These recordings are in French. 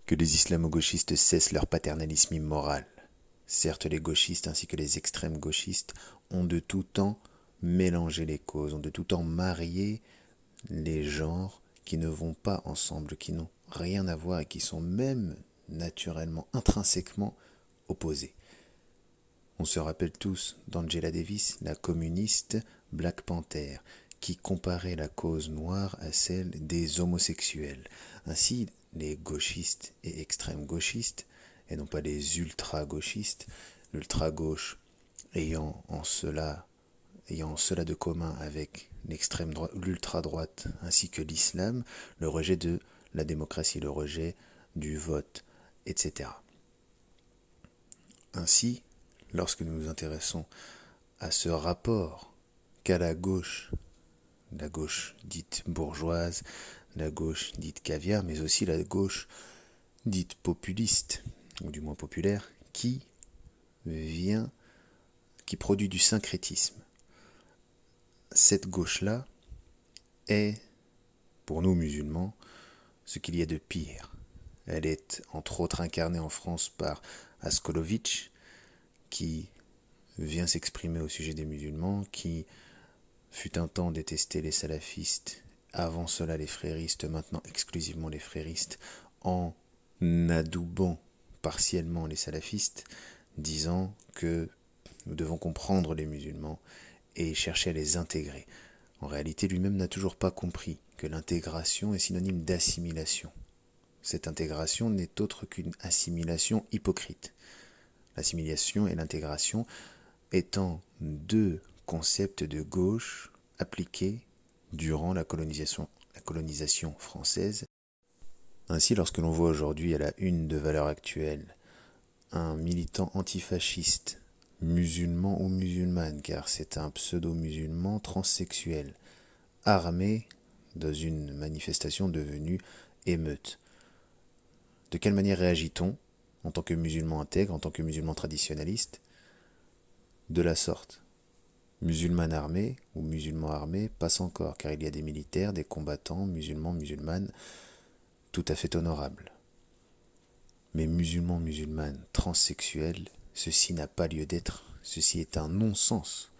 Que les islamo-gauchistes cessent leur paternalisme immoral. Certes, les gauchistes ainsi que les extrêmes gauchistes ont de tout temps mélangé les causes, ont de tout temps marié les genres qui ne vont pas ensemble, qui n'ont rien à voir et qui sont même naturellement, intrinsèquement opposés. On se rappelle tous d'Angela Davis, la communiste Black Panther, qui comparait la cause noire à celle des homosexuels. Ainsi, les gauchistes et extrêmes gauchistes, et non pas les ultra-gauchistes, l'ultra-gauche ayant cela de commun avec l'extrême droite, l'ultra-droite, ainsi que l'islam, le rejet de la démocratie, le rejet du vote, etc. Ainsi, lorsque nous nous intéressons à ce rapport qu'a la gauche dite bourgeoise, la gauche dite caviar, mais aussi la gauche dite populiste, ou du moins populaire, qui produit du syncrétisme. Cette gauche-là est, pour nous musulmans, ce qu'il y a de pire. Elle est entre autres incarnée en France par Askolovitch, qui vient s'exprimer au sujet des musulmans, qui fut un temps détesté les salafistes, avant cela les fréristes, maintenant exclusivement les fréristes, en adoubant partiellement les salafistes, disant que nous devons comprendre les musulmans et chercher à les intégrer. En réalité, lui-même n'a toujours pas compris que l'intégration est synonyme d'assimilation. Cette intégration n'est autre qu'une assimilation hypocrite. L'assimilation et l'intégration étant deux concepts de gauche appliqués durant la colonisation française. Ainsi, lorsque l'on voit aujourd'hui à la une de Valeurs Actuelles un militant antifasciste, musulman ou musulmane, car c'est un pseudo-musulman transsexuel, armé dans une manifestation devenue émeute. De quelle manière réagit-on en tant que musulman intègre, en tant que musulman traditionnaliste? De la sorte. Musulman armé ou musulman armé passe encore, car il y a des militaires, des combattants, musulmans, musulmanes, tout à fait honorables. Mais musulman, musulmane, transsexuel, ceci n'a pas lieu d'être, ceci est un non-sens.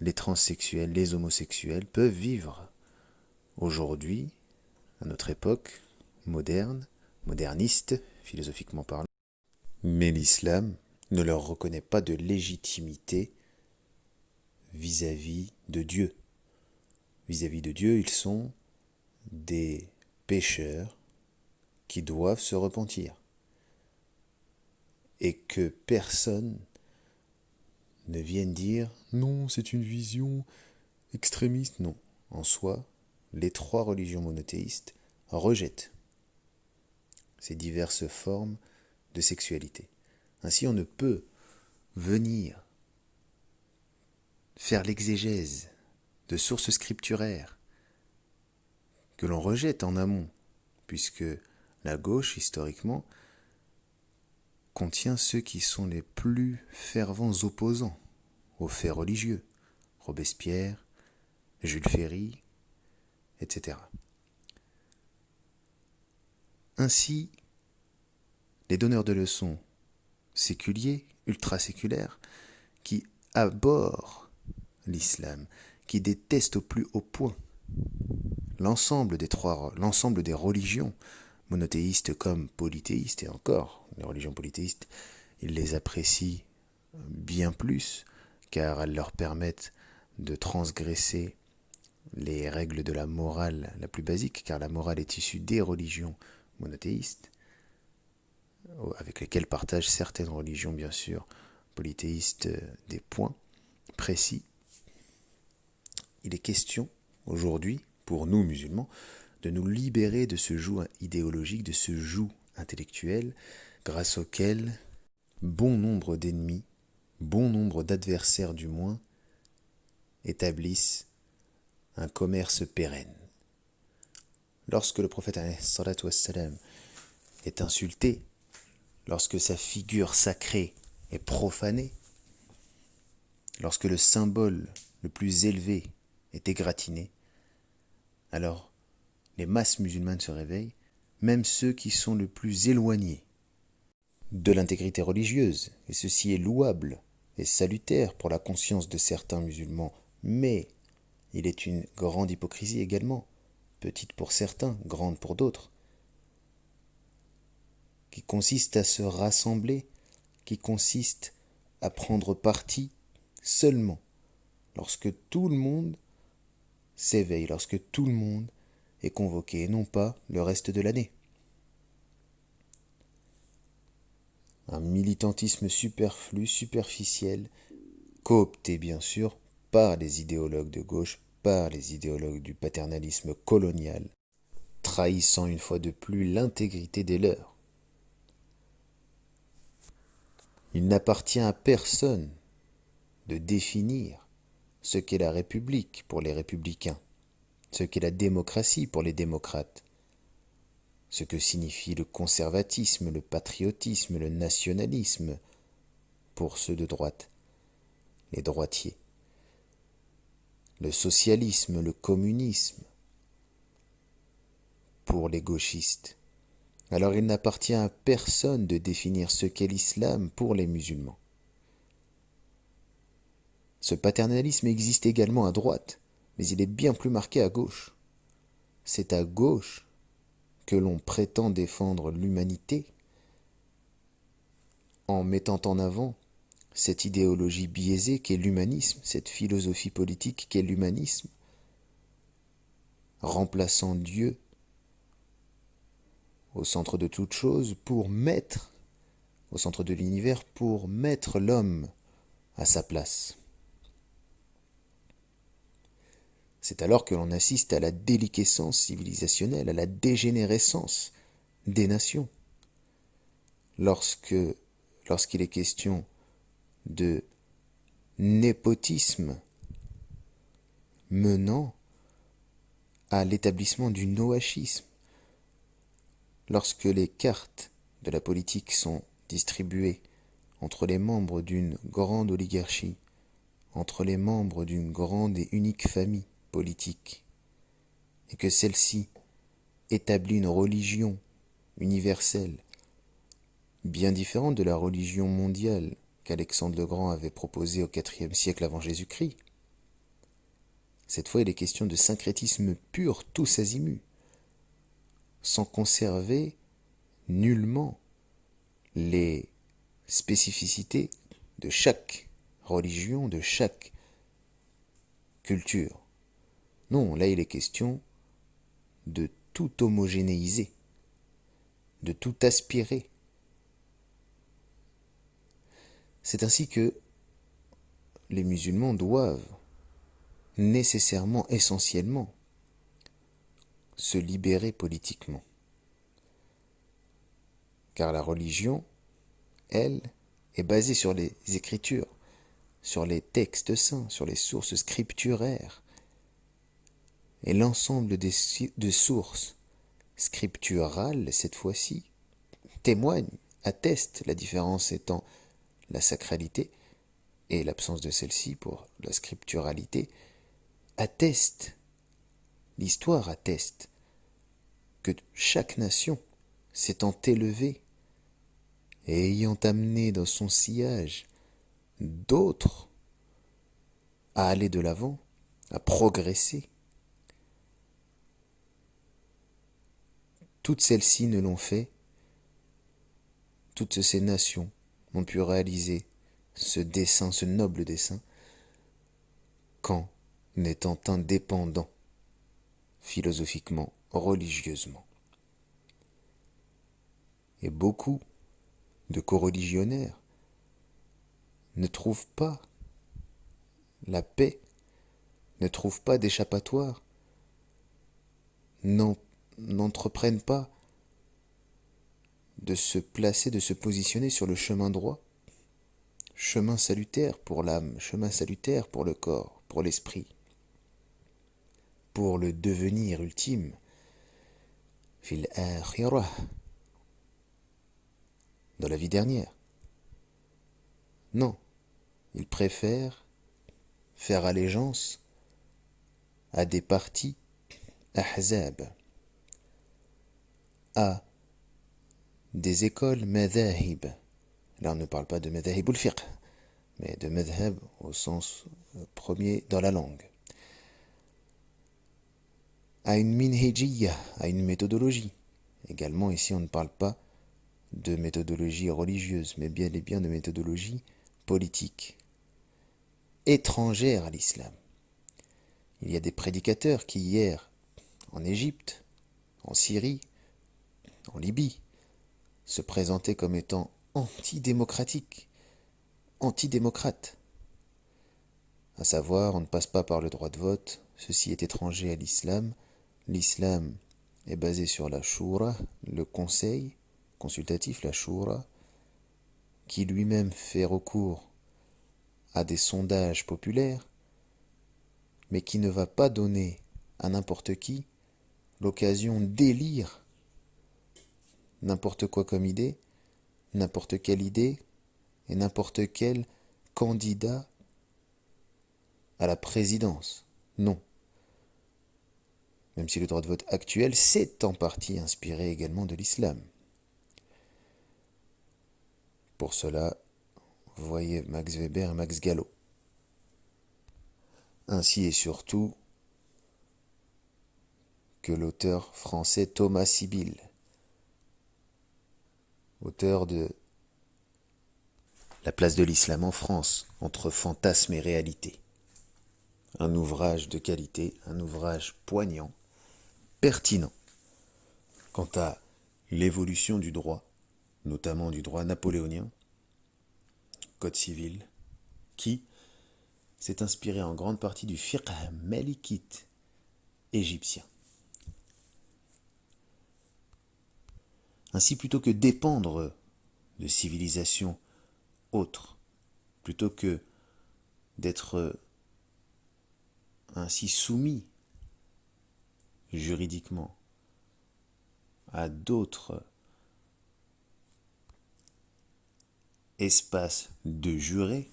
Les transsexuels, les homosexuels peuvent vivre aujourd'hui, à notre époque, moderne, moderniste, philosophiquement parlant, mais l'islam ne leur reconnaît pas de légitimité vis-à-vis de Dieu. Vis-à-vis de Dieu, ils sont des pécheurs qui doivent se repentir. Et que personne ne vienne dire « Non, c'est une vision extrémiste ». Non, en soi, les trois religions monothéistes rejettent ces diverses formes de sexualité. Ainsi, on ne peut venir faire l'exégèse de sources scripturaires que l'on rejette en amont, puisque la gauche, historiquement, contient ceux qui sont les plus fervents opposants aux faits religieux, Robespierre, Jules Ferry, etc. Ainsi, les donneurs de leçons séculiers, ultra-séculaires, qui abhorrent l'islam, qui détestent au plus haut point l'ensemble des religions, monothéistes comme polythéistes, et encore, les religions polythéistes, ils les apprécient bien plus, car elles leur permettent de transgresser les règles de la morale la plus basique, car la morale est issue des religions monothéistes, avec lesquelles partagent certaines religions, bien sûr, polythéistes, des points précis. Il est question, aujourd'hui, pour nous musulmans, de nous libérer de ce joug idéologique, de ce joug intellectuel, grâce auquel bon nombre d'ennemis, bon nombre d'adversaires du moins, établissent un commerce pérenne. Lorsque le prophète ﷺ est insulté, lorsque sa figure sacrée est profanée, lorsque le symbole le plus élevé est égratigné, alors les masses musulmanes se réveillent, même ceux qui sont le plus éloignés de l'intégrité religieuse, et ceci est louable et salutaire pour la conscience de certains musulmans, mais il est une grande hypocrisie également, petite pour certains, grande pour d'autres, qui consiste à se rassembler, qui consiste à prendre parti seulement lorsque tout le monde s'éveille, lorsque tout le monde est convoqué, et non pas le reste de l'année. Un militantisme superflu, superficiel, coopté bien sûr par les idéologues de gauche, par les idéologues du paternalisme colonial, trahissant une fois de plus l'intégrité des leurs. Il n'appartient à personne de définir ce qu'est la République pour les républicains, ce qu'est la démocratie pour les démocrates, ce que signifie le conservatisme, le patriotisme, le nationalisme pour ceux de droite, les droitiers, le socialisme, le communisme pour les gauchistes. Alors il n'appartient à personne de définir ce qu'est l'islam pour les musulmans. Ce paternalisme existe également à droite, mais il est bien plus marqué à gauche. C'est à gauche que l'on prétend défendre l'humanité en mettant en avant cette idéologie biaisée qu'est l'humanisme, cette philosophie politique qu'est l'humanisme, remplaçant Dieu au centre de toute chose pour mettre, au centre de l'univers, pour mettre l'homme à sa place. C'est alors que l'on assiste à la déliquescence civilisationnelle, à la dégénérescence des nations. Lorsqu'il est question de népotisme menant à l'établissement du noachisme, lorsque les cartes de la politique sont distribuées entre les membres d'une grande oligarchie, entre les membres d'une grande et unique famille politique, et que celle-ci établit une religion universelle, bien différente de la religion mondiale qu'Alexandre le Grand avait proposée au IVe siècle avant Jésus-Christ. Cette fois, il est question de syncrétisme pur, tous azimuts, sans conserver nullement les spécificités de chaque religion, de chaque culture. Non, là il est question de tout homogénéiser, de tout aspirer. C'est ainsi que les musulmans doivent nécessairement, essentiellement, se libérer politiquement. Car la religion, elle, est basée sur les Écritures, sur les textes saints, sur les sources scripturaires. Et l'ensemble de sources scripturales, cette fois-ci, témoignent, attestent, la différence étant la sacralité et l'absence de celle-ci pour la scripturalité, attestent, l'histoire atteste, que chaque nation s'étant élevée et ayant amené dans son sillage d'autres à aller de l'avant, à progresser, toutes celles-ci ne l'ont fait, toutes ces nations n'ont pu réaliser ce dessein, ce noble dessein, qu'en étant indépendants, philosophiquement, religieusement. Et beaucoup de coreligionnaires ne trouvent pas la paix, ne trouvent pas d'échappatoire, n'entreprennent pas de se placer, de se positionner sur le chemin droit, chemin salutaire pour l'âme, chemin salutaire pour le corps, pour l'esprit, pour le devenir ultime, fil akhirah, dans la vie dernière. Non, ils préfèrent faire allégeance à des partis ahzab, à des écoles madhahib. Là, on ne parle pas de madhahib al-fiqh, mais de madhab au sens premier dans la langue. À une minhijiyya, à une méthodologie. Également, ici, on ne parle pas de méthodologie religieuse, mais bien et bien de méthodologie politique, étrangère à l'islam. Il y a des prédicateurs qui, hier, en Égypte, en Syrie, en Libye, se présentaient comme étant antidémocratiques, antidémocrates. À savoir, on ne passe pas par le droit de vote, ceci est étranger à l'islam. L'islam est basé sur la shura, le conseil consultatif, la shura, qui lui-même fait recours à des sondages populaires, mais qui ne va pas donner à n'importe qui l'occasion d'élire n'importe quoi comme idée, n'importe quelle idée et n'importe quel candidat à la présidence. Non. Même si le droit de vote actuel s'est en partie inspiré également de l'islam. Pour cela, vous voyez Max Weber et Max Gallo. Ainsi et surtout que l'auteur français Thomas Sibyl, auteur de La place de l'islam en France, entre fantasme et réalité. Un ouvrage de qualité, un ouvrage poignant, pertinent quant à l'évolution du droit, notamment du droit napoléonien, code civil, qui s'est inspiré en grande partie du fiqh malikite égyptien. Ainsi, plutôt que dépendre de civilisations autres, plutôt que d'être ainsi soumis juridiquement à d'autres espaces de jurés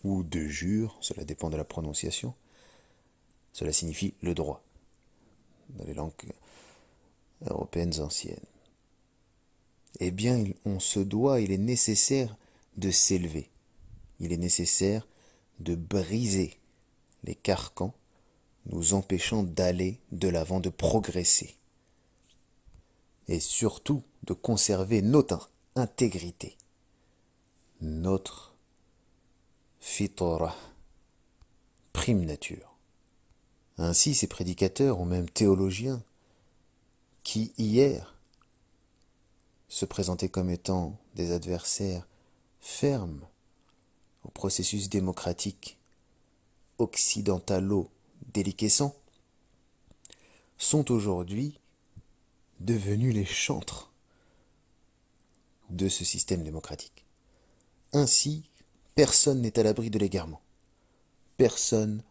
ou de jure, cela dépend de la prononciation, cela signifie le droit dans les langues européennes anciennes. Eh bien, on se doit, il est nécessaire de s'élever, il est nécessaire de briser les carcans nous empêchant d'aller de l'avant, de progresser. Et surtout de conserver notre intégrité, notre fitora, prime nature. Ainsi, ces prédicateurs ou même théologiens qui, hier, se présentaient comme étant des adversaires fermes au processus démocratique occidentalo-déliquescent, sont aujourd'hui devenus les chantres de ce système démocratique. Ainsi, personne n'est à l'abri de l'égarement. Personne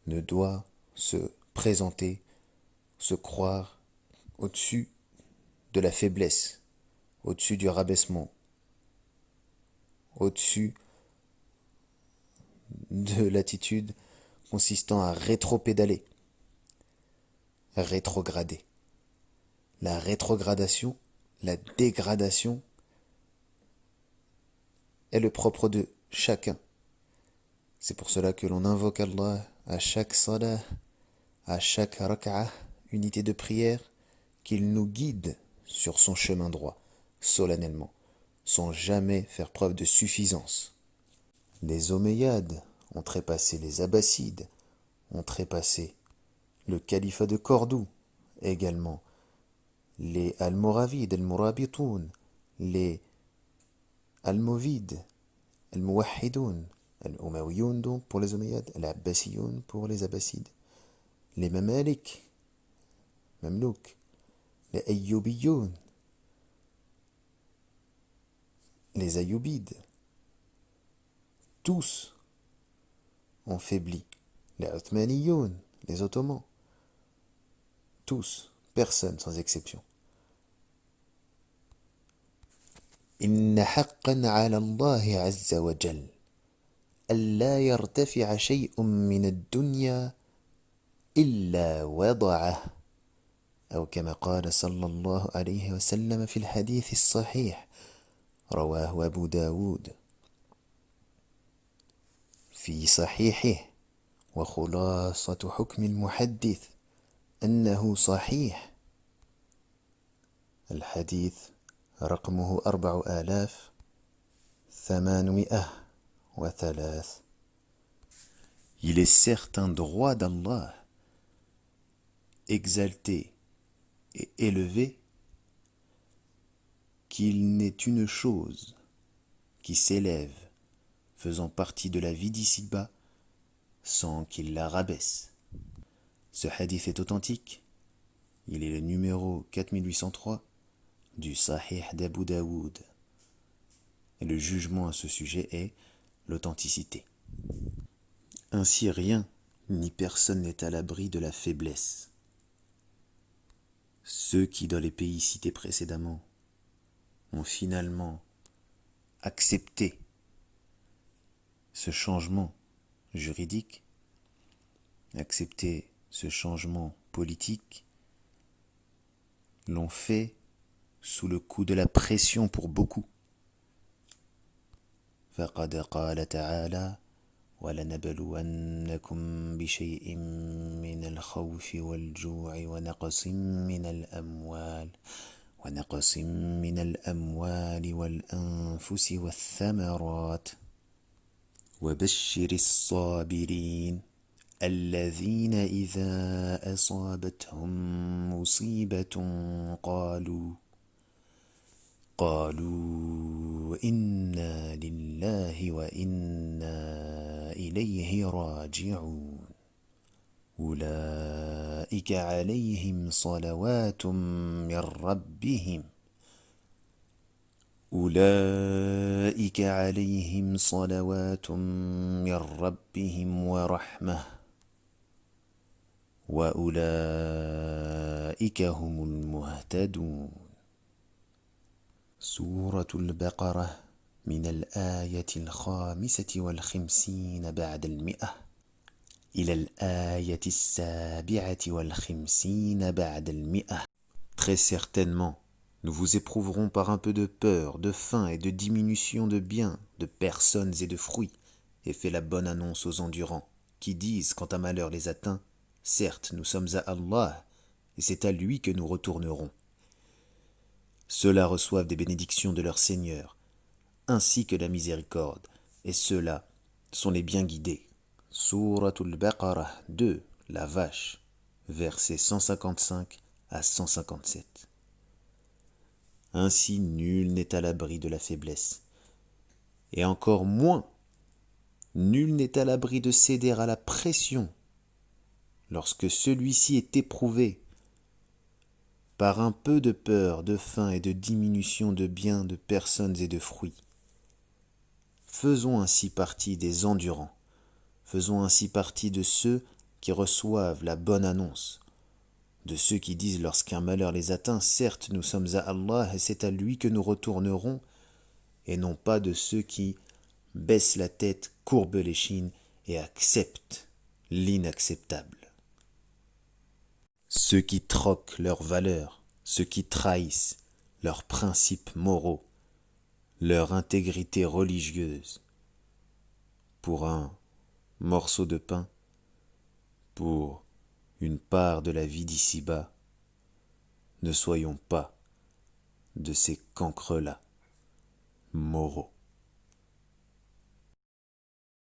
ne doit se présenter, se croire au-dessus de la faiblesse, au-dessus du rabaissement, au-dessus de l'attitude consistant à rétropédaler, rétrograder. La rétrogradation, la dégradation est le propre de chacun. C'est pour cela que l'on invoque Allah à chaque salah, à chaque rak'ah, unité de prière, qu'il nous guide sur son chemin droit, solennellement, sans jamais faire preuve de suffisance. Les Omeyyades ont trépassé les Abbassides, ont trépassé le califat de Cordoue, également les Almoravides, Almorabitoun, les Almovides, Almouahidoun, Al-Umayyoun donc pour les Omeyyades, Al-Abbasiyoun pour les Abbassides, les Mamalik, Mamlouk, les Ayyubiyoun, les Ayyubides, tous ont faibli, les Othmaniyoun, les Ottomans, tous, personne sans exception. إن حقا على الله عز وجل ألا يرتفع شيء من الدنيا إلا وضعه أو كما قال صلى الله عليه وسلم في الحديث الصحيح رواه أبو داود في صحيحه وخلاصة حكم المحدث أنه صحيح. الحديث رقمه 4803. Il est certes un droit d'Allah, exalté et élevé, qu'il n'est une chose qui s'élève, faisant partie de la vie d'ici-bas, sans qu'il la rabaisse. Ce hadith est authentique. Il est le numéro 4803 du Sahih d'Abu Daoud. Et le jugement à ce sujet est l'authenticité. Ainsi rien ni personne n'est à l'abri de la faiblesse. Ceux qui, dans les pays cités précédemment, ont finalement accepté ce changement juridique, accepté ce changement politique, l'ont fait sous le coup de la pression pour beaucoup. فقد قال تعالى ولنبلونكم بشيء من الخوف والجوع ونقص من الأموال والأنفس والثمرات وبشر الصابرين الذين إذا أصابتهم مصيبة قالوا إنا لله وإنا إليه راجعون أولئك عليهم صلوات من ربهم ورحمة وأولئك هم المهتدون. سورة البقرة من الآية 55 بعد 100 إلى الآية 57 بعد 100. Très certainement, nous vous éprouverons par un peu de peur, de faim et de diminution de biens, de personnes et de fruits, et fait la bonne annonce aux endurants, qui disent, quand un malheur les atteint, certes, nous sommes à Allah, et c'est à lui que nous retournerons. Ceux-là reçoivent des bénédictions de leur Seigneur, ainsi que la miséricorde, et ceux-là sont les bien guidés. Souratul Baqarah 2, la vache, versets 155 à 157. Ainsi nul n'est à l'abri de la faiblesse, et encore moins, nul n'est à l'abri de céder à la pression lorsque celui-ci est éprouvé par un peu de peur, de faim et de diminution de biens, de personnes et de fruits. Faisons ainsi partie des endurants, faisons ainsi partie de ceux qui reçoivent la bonne annonce, de ceux qui disent lorsqu'un malheur les atteint, certes nous sommes à Allah et c'est à lui que nous retournerons, et non pas de ceux qui baissent la tête, courbent l'échine et acceptent l'inacceptable. Ceux qui troquent leurs valeurs, ceux qui trahissent leurs principes moraux, leur intégrité religieuse, pour un morceau de pain, pour une part de la vie d'ici-bas, ne soyons pas de ces cancres-là moraux.